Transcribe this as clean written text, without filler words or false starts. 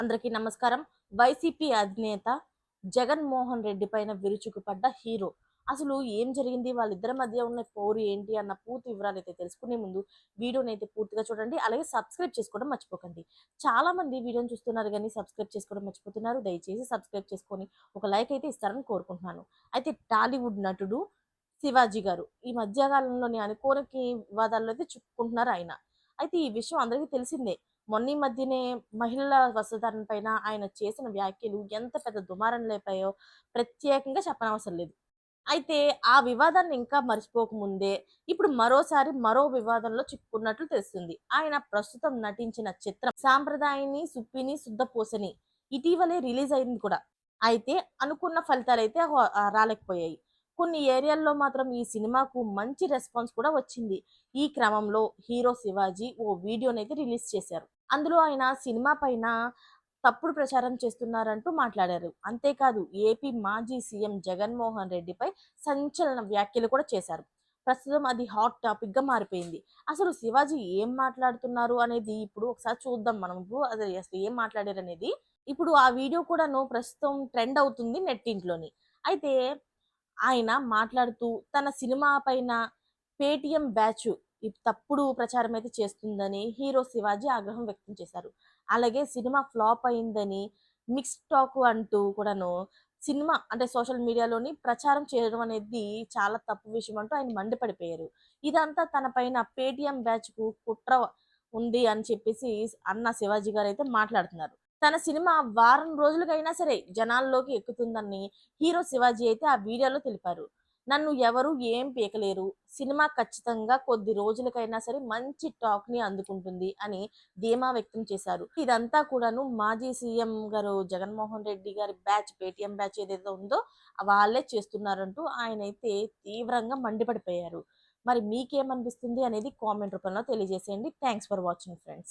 అందరికీ నమస్కారం. వైసీపీ అధినేత జగన్మోహన్ రెడ్డి పైన విరుచుకుపడ్డ హీరో. అసలు ఏం జరిగింది? వాళ్ళిద్దరి మధ్య ఉన్న పోరు ఏంటి అన్న పూర్తి వివరాలైతే తెలుసుకునే ముందు వీడియోనైతే పూర్తిగా చూడండి. అలాగే సబ్స్క్రైబ్ చేసుకోవడం మర్చిపోకండి. చాలా మంది వీడియోని చూస్తున్నారు గానీ సబ్స్క్రైబ్ చేసుకోవడం మర్చిపోతున్నారు. దయచేసి సబ్స్క్రైబ్ చేసుకొని ఒక లైక్ అయితే ఇస్తారని కోరుకుంటున్నాను. అయితే టాలీవుడ్ నటుడు శివాజీ గారు ఈ మధ్య కాలంలోని అనుకోని వివాదాల్లో అయితే చిక్కుకుంటున్నారు ఆయన. అయితే ఈ విషయం అందరికీ తెలిసిందే. మొన్న ఈ మధ్యనే మహిళల వస్త్రధారణ పైన ఆయన చేసిన వ్యాఖ్యలు ఎంత పెద్ద దుమారం లేపాయో ప్రత్యేకంగా చెప్పనవసరం లేదు. అయితే ఆ వివాదాన్ని ఇంకా మర్చిపోకముందే ఇప్పుడు మరోసారి మరో వివాదంలో చిక్కుకున్నట్లు తెలుస్తుంది. ఆయన ప్రస్తుతం నటించిన చిత్రం 'సాంప్రదాయిని సుప్పిని శుద్ధపూసని' ఇటీవలే రిలీజ్ అయింది కూడా. అయితే అనుకున్న ఫలితాలైతే రాలేకపోయాయి. కొన్ని ఏరియాల్లో మాత్రం ఈ సినిమాకు మంచి రెస్పాన్స్ కూడా వచ్చింది. ఈ క్రమంలో హీరో శివాజీ ఓ వీడియోనైతే రిలీజ్ చేశారు. అందులో ఆయన సినిమా పైన తప్పుడు ప్రచారం చేస్తున్నారంటూ మాట్లాడారు. అంతేకాదు ఏపీ మాజీ సీఎం జగన్మోహన్ రెడ్డిపై సంచలన వ్యాఖ్యలు కూడా చేశారు. ప్రస్తుతం అది హాట్ టాపిక్‌గా మారిపోయింది. అసలు శివాజీ ఏం మాట్లాడుతున్నారు అనేది ఇప్పుడు ఒకసారి చూద్దాం మనం. ఇప్పుడు అది అసలు ఏం మాట్లాడారనేది. ఇప్పుడు ఆ వీడియో కూడాను ప్రస్తుతం ట్రెండ్ అవుతుంది నెట్టింట్లోని. అయితే ఆయన మాట్లాడుతూ తన సినిమా పైన పేటీఎం బ్యాచ్ తప్పుడు ప్రచారం అయితే చేస్తుందని హీరో శివాజీ ఆగ్రహం వ్యక్తం చేశారు. అలాగే సినిమా ఫ్లాప్ అయిందని మిక్స్డ్ టాక్ అంటూ కూడాను సినిమా అంటే సోషల్ మీడియాలోని ప్రచారం చేయడం అనేది చాలా తప్పు విషయం అంటూ ఆయన మండిపడిపోయారు. ఇదంతా తన పైన పేటీఎం బ్యాచ్‌కు కుట్ర ఉంది అని చెప్పేసి అన్న శివాజీ గారైతే మాట్లాడుతున్నారు. తన సినిమా వారం రోజులకైనా సరే జనాల్లోకి ఎక్కుతుందని హీరో శివాజీ అయితే ఆ వీడియోలో తెలిపారు. నన్ను ఎవరు ఏం పీకలేరు. సినిమా ఖచ్చితంగా కొద్ది రోజులకైనా సరే మంచి టాక్‌ని అందుకుంటుంది అని ధీమా వ్యక్తం చేశారు. ఇదంతా కూడాను మాజీ సీఎం గారు జగన్మోహన్ రెడ్డి గారి బ్యాచ్ పేటీఎం బ్యాచ్ ఏదైతే ఉందో వాళ్ళే చేస్తున్నారంటూ ఆయనైతే తీవ్రంగా మండిపడిపోయారు. మరి మీకేమనిపిస్తుంది అనేది కామెంట్ రూపంలో తెలియజేసేయండి. Thanks for watching friends.